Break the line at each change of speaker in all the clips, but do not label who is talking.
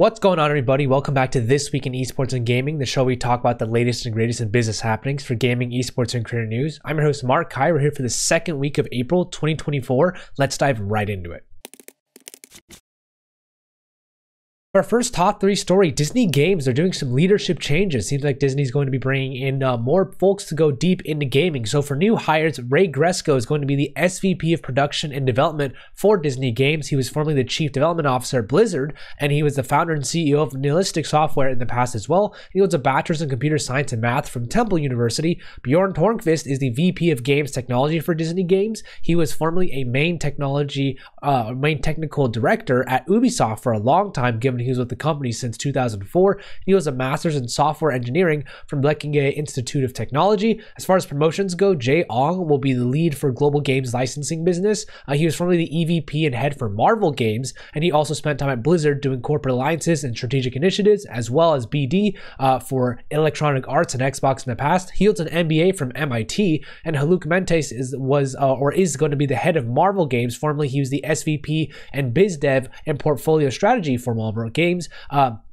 What's going on, everybody? Welcome back to This Week in Esports and Gaming, the show where we talk about the latest and greatest in business happenings for gaming, esports, and career news. I'm your host, Mark Kai. We're here for the second week of April 2024. Let's dive right into it. Our first top three story, Disney Games. They're doing some leadership changes. Seems like Disney's going to be bringing in more folks to go deep into gaming. So for new hires, Ray Gresco is going to be the SVP of Production and Development for Disney Games. He was formerly the Chief Development Officer at Blizzard, and he was the founder and CEO of Nihilistic Software in the past as well. He holds a Bachelor's in Computer Science and Math from Temple University. Bjorn Tornqvist is the VP of Games Technology for Disney Games. He was formerly a main technical director at Ubisoft for a long time, given he was with the company since 2004. He was a master's in software engineering from Blekinge Institute of Technology. As far as promotions go, Jay Ong will be the lead for global games licensing business. He was formerly the EVP and head for Marvel Games, and he also spent time at Blizzard doing corporate alliances and strategic initiatives, as well as BD for Electronic Arts and Xbox in the past. He holds an MBA from MIT, and Haluk Mentes is going to be the head of Marvel Games. Formerly, he was the SVP and biz dev and portfolio strategy for Marvel Games.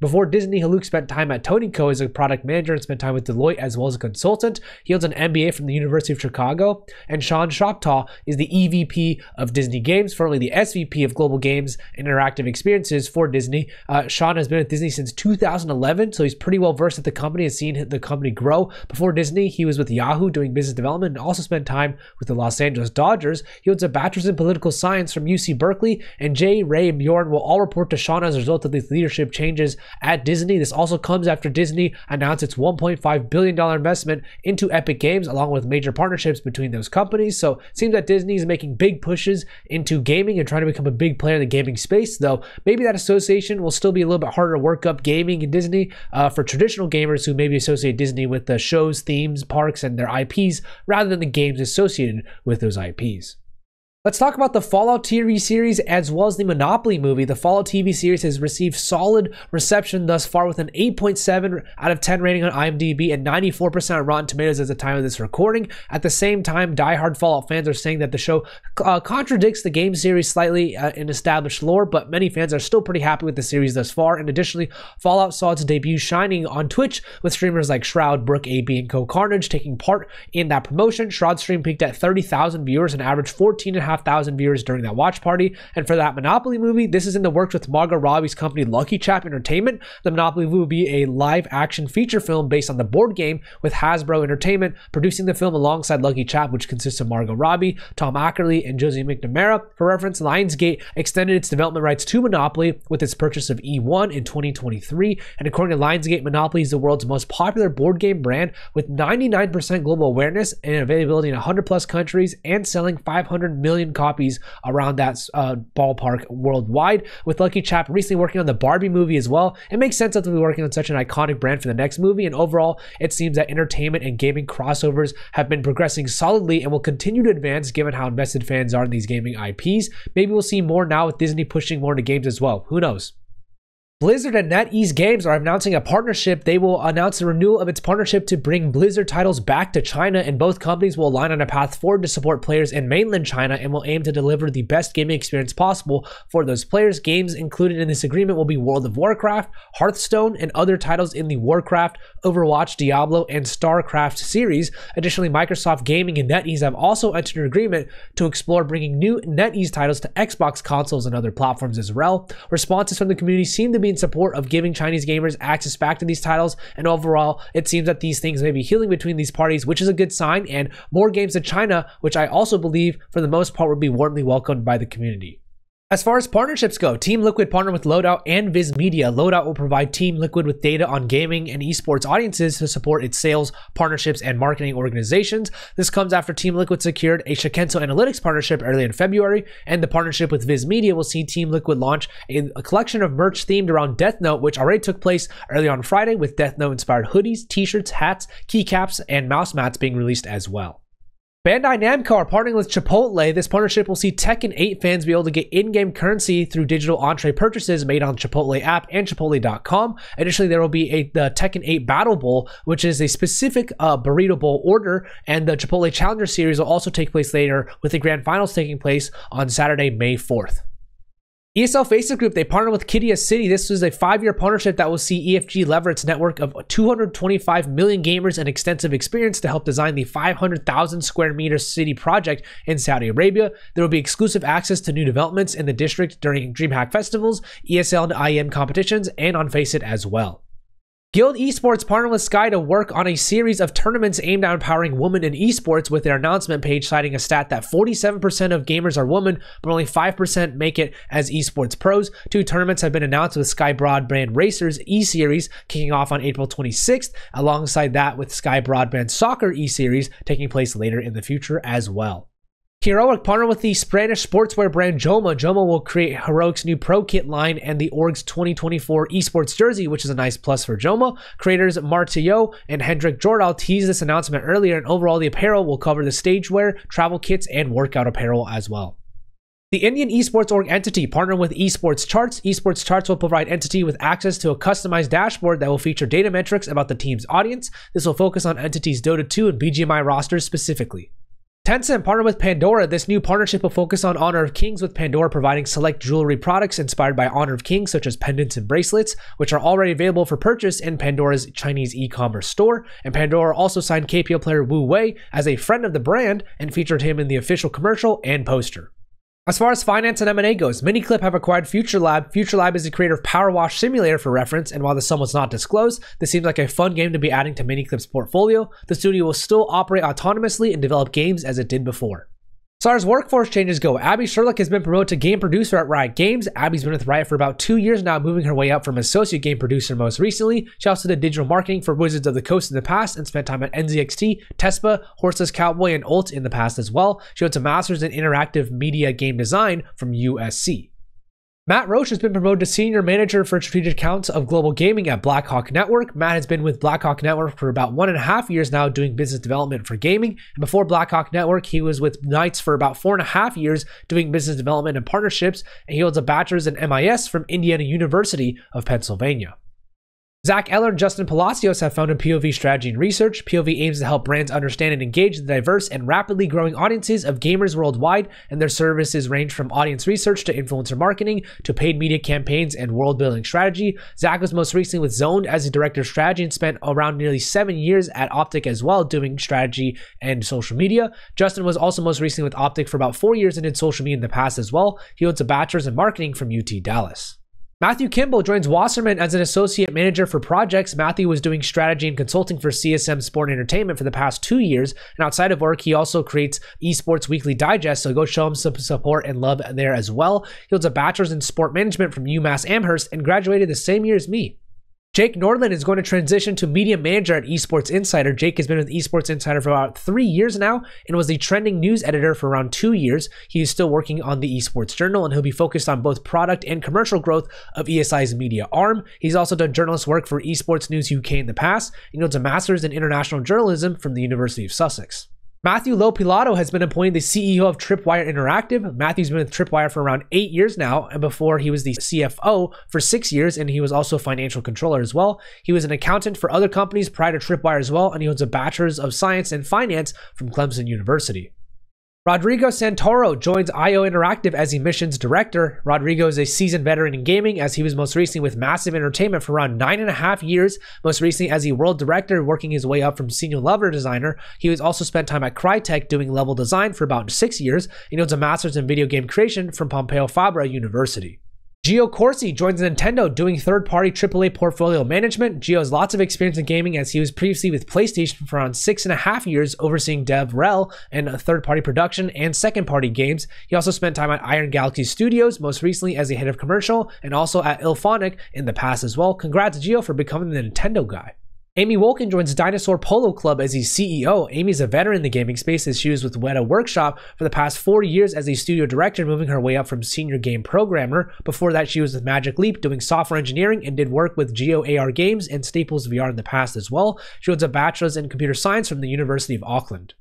Before Disney, Haluk spent time at TonyCo as a product manager and spent time with Deloitte as well as a consultant. He holds an MBA from the University of Chicago. And Sean Shoptaw is the EVP of Disney Games, formerly the SVP of Global Games and Interactive Experiences for Disney. Sean has been at Disney since 2011, so he's pretty well versed at the company and seen the company grow. Before Disney, he was with Yahoo doing business development and also spent time with the Los Angeles Dodgers. He holds a Bachelor's in Political Science from UC Berkeley, and Jay, Ray, and Bjorn will all report to Sean as a result of these leadership changes at Disney. This also comes after Disney announced its $1.5 billion investment into Epic Games, along with major partnerships between those companies. So it seems that Disney is making big pushes into gaming and trying to become a big player in the gaming space, though maybe that association will still be a little bit harder to work up gaming and Disney for traditional gamers who maybe associate Disney with the shows, themes, parks, and their IPs rather than the games associated with those IPs. Let's talk about the Fallout TV series as well as the Monopoly movie. The Fallout TV series has received solid reception thus far with an 8.7 out of 10 rating on IMDb and 94% on Rotten Tomatoes at the time of this recording. At the same time, diehard Fallout fans are saying that the show contradicts the game series slightly in established lore, but many fans are still pretty happy with the series thus far. And additionally, Fallout saw its debut shining on Twitch with streamers like Shroud, Brook, AB, and Co Carnage taking part in that promotion. Shroud's stream peaked at 30,000 viewers and averaged 14,500 viewers during that watch party. And for that Monopoly movie, this is in the works with Margot Robbie's company Lucky Chap Entertainment. The Monopoly movie will be a live action feature film based on the board game, with Hasbro Entertainment producing the film alongside Lucky Chap, which consists of Margot Robbie, Tom Ackerley, and Josie McNamara. For reference, Lionsgate extended its development rights to Monopoly with its purchase of E1 in 2023. And according to Lionsgate, Monopoly is the world's most popular board game brand with 99% global awareness and availability in 100 plus countries and selling 500 million copies around that ballpark worldwide. With Lucky Chap recently working on the Barbie movie as well, it makes sense that they'll be working on such an iconic brand for the next movie. And overall, it seems that entertainment and gaming crossovers have been progressing solidly and will continue to advance given how invested fans are in these gaming IPs. Maybe we'll see more now with Disney pushing more into games as well. Who knows? Blizzard and NetEase Games are announcing a partnership. They will announce the renewal of its partnership to bring Blizzard titles back to China, and both companies will align on a path forward to support players in mainland China and will aim to deliver the best gaming experience possible for those players. Games included in this agreement will be World of Warcraft, Hearthstone, and other titles in the Warcraft, Overwatch, Diablo, and StarCraft series. Additionally, Microsoft Gaming and NetEase have also entered an agreement to explore bringing new NetEase titles to Xbox consoles and other platforms as well. Responses from the community seem to be in support of giving Chinese gamers access back to these titles, and overall it seems that these things may be healing between these parties, which is a good sign, and more games in China, which I also believe for the most part would be warmly welcomed by the community. As far as partnerships go, Team Liquid partnered with Loadout and Viz Media. Loadout will provide Team Liquid with data on gaming and esports audiences to support its sales, partnerships, and marketing organizations. This comes after Team Liquid secured a Shakento Analytics partnership early in February, and the partnership with Viz Media will see Team Liquid launch a collection of merch themed around Death Note, which already took place early on Friday, with Death Note-inspired hoodies, t-shirts, hats, keycaps, and mouse mats being released as well. Bandai Namco are partnering with Chipotle. This partnership will see Tekken 8 fans be able to get in-game currency through digital entree purchases made on Chipotle app and Chipotle.com. Additionally, there will be the Tekken 8 Battle Bowl, which is a specific burrito bowl order, and the Chipotle Challenger Series will also take place later, with the grand finals taking place on Saturday, May 4th. ESL Facebook Group, they partnered with Kidia City. This was a 5-year partnership that will see EFG lever its network of 225 million gamers and extensive experience to help design the 500,000 square meter city project in Saudi Arabia. There will be exclusive access to new developments in the district during DreamHack festivals, ESL and IEM competitions, and on Faceit as well. Guild Esports partnered with Sky to work on a series of tournaments aimed at empowering women in esports, with their announcement page citing a stat that 47% of gamers are women, but only 5% make it as esports pros. 2 tournaments have been announced, with Sky Broadband Racers E-Series kicking off on April 26th, alongside that with Sky Broadband Soccer E-Series taking place later in the future as well. Heroic partnered with the Spanish sportswear brand 𝗠𝗿𝗶. 𝗠𝗿𝗶 will create Heroic's new Pro Kit line and the org's 2024 esports jersey, which is a nice plus for 𝗠𝗿𝗶. Creators Martillo and Hendrik Jordahl teased this announcement earlier, and overall the apparel will cover the stage wear, travel kits, and workout apparel as well. The Indian esports org entity partnered with Esports Charts. Esports Charts will provide entity with access to a customized dashboard that will feature data metrics about the team's audience. This will focus on entities' Dota 2 and BGMI rosters specifically. Tencent partnered with Pandora. This new partnership will focus on Honor of Kings, with Pandora providing select jewelry products inspired by Honor of Kings, such as pendants and bracelets, which are already available for purchase in Pandora's Chinese e-commerce store. And Pandora also signed KPL player Wu Wei as a friend of the brand and featured him in the official commercial and poster. As far as finance and M&A goes, Miniclip have acquired FutureLab. FutureLab is the creator of Power Wash Simulator for reference, and while the sum was not disclosed, this seems like a fun game to be adding to Miniclip's portfolio. The studio will still operate autonomously and develop games as it did before. As far as workforce changes go, Abby Sherlock has been promoted to game producer at Riot Games. Abby's been with Riot for about 2 years now, moving her way up from associate game producer most recently. She also did digital marketing for Wizards of the Coast in the past and spent time at NZXT, TESPA, Horseless Cowboy, and Ult in the past as well. She holds a master's in interactive media game design from USC. Matt Roche has been promoted to Senior Manager for Strategic Accounts of Global Gaming at Blackhawk Network. Matt has been with Blackhawk Network for about 1.5 years now, doing business development for gaming. And before Blackhawk Network, he was with Knights for about 4.5 years, doing business development and partnerships. And he holds a bachelor's in MIS from Indiana University of Pennsylvania. Zach Eller and Justin Palacios have founded POV Strategy and Research. POV aims to help brands understand and engage the diverse and rapidly growing audiences of gamers worldwide, and their services range from audience research to influencer marketing to paid media campaigns and world-building strategy. Zach was most recently with Zoned as a director of strategy and spent around nearly 7 years at Optic as well, doing strategy and social media. Justin was also most recently with Optic for about 4 years and did social media in the past as well. He holds a bachelor's in marketing from UT Dallas. Matthew Kimball joins Wasserman as an associate manager for projects. Matthew was doing strategy and consulting for CSM Sport Entertainment for the past 2 years, and outside of work, he also creates Esports Weekly Digest, so go show him some support and love there as well. He holds a bachelor's in sport management from UMass Amherst and graduated the same year as me. Jake Nordland is going to transition to media manager at Esports Insider. Jake has been with Esports Insider for about 3 years now and was the trending news editor for around 2 years. He is still working on the Esports Journal, and he'll be focused on both product and commercial growth of ESI's media arm. He's also done journalist work for Esports News UK in the past, and holds a master's in international journalism from the University of Sussex. Matthew Lopilato has been appointed the CEO of Tripwire Interactive. Matthew's been with Tripwire for around 8 years now, and before he was the CFO for 6 years, and he was also a financial controller as well. He was an accountant for other companies prior to Tripwire as well, and he holds a bachelor's of science and finance from Clemson University. Rodrigo Santoro joins IO Interactive as emissions director. Rodrigo is a seasoned veteran in gaming, as he was most recently with Massive Entertainment for around 9.5 years, most recently as a world director, working his way up from senior level designer. He was also spent time at Crytek doing level design for about 6 years, and he holds a master's in video game creation from Pompeo Fabra University. Gio Corsi joins Nintendo doing third-party AAA portfolio management. Gio has lots of experience in gaming, as he was previously with PlayStation for around 6.5 years, overseeing DevRel and third-party production and second-party games. He also spent time at Iron Galaxy Studios, most recently as a head of commercial, and also at Ilphonic in the past as well. Congrats, Gio, for becoming the Nintendo guy. Amy Wolkin joins Dinosaur Polo Club as the CEO. Amy's a veteran in the gaming space, as she was with Weta Workshop for the past 4 years as a studio director, moving her way up from senior game programmer. Before that, she was with Magic Leap doing software engineering and did work with Geo AR Games and Staples VR in the past as well. She holds a bachelor's in computer science from the University of Auckland.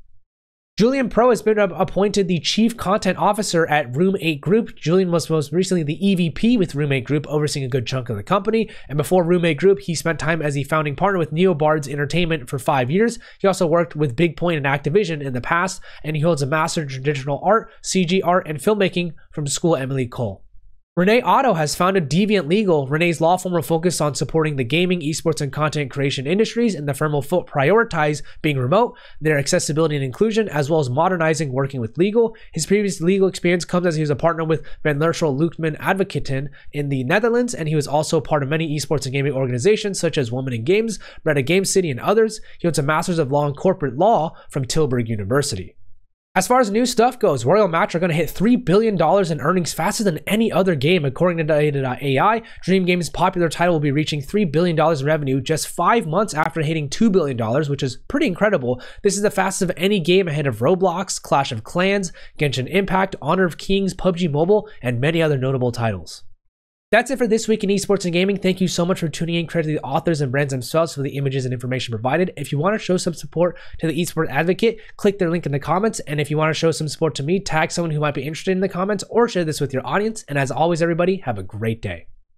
Julian Pro has been appointed the Chief Content Officer at Room 8 Group. Julian was most recently the EVP with Room 8 Group, overseeing a good chunk of the company. And before Room 8 Group, he spent time as the founding partner with NeoBards Entertainment for 5 years. He also worked with Big Point and Activision in the past, and he holds a Master's in Digital Art, CG Art, and Filmmaking from School Emily Cole. Renee Otto has founded Deviant Legal. Renee's law firm will focus on supporting the gaming, esports, and content creation industries, and the firm will prioritize being remote, their accessibility and inclusion, as well as modernizing working with legal. His previous legal experience comes as he was a partner with Van Lerschel Luchtman Advocaten in the Netherlands, and he was also part of many esports and gaming organizations such as Women in Games, Red Game City, and others. He holds a Master's of Law in Corporate Law from Tilburg University. As far as new stuff goes, Royal Match are going to hit $3 billion in earnings faster than any other game, according to Data.ai. Dream Game's popular title will be reaching $3 billion in revenue just 5 months after hitting $2 billion, which is pretty incredible. This is the fastest of any game ahead of Roblox, Clash of Clans, Genshin Impact, Honor of Kings, PUBG Mobile, and many other notable titles. That's it for this week in esports and gaming. Thank you so much for tuning in. Credit to the authors and brands themselves for the images and information provided. If you want to show some support to the Esports Advocate, click their link in the comments. And if you want to show some support to me, tag someone who might be interested in the comments or share this with your audience. And as always, everybody, have a great day.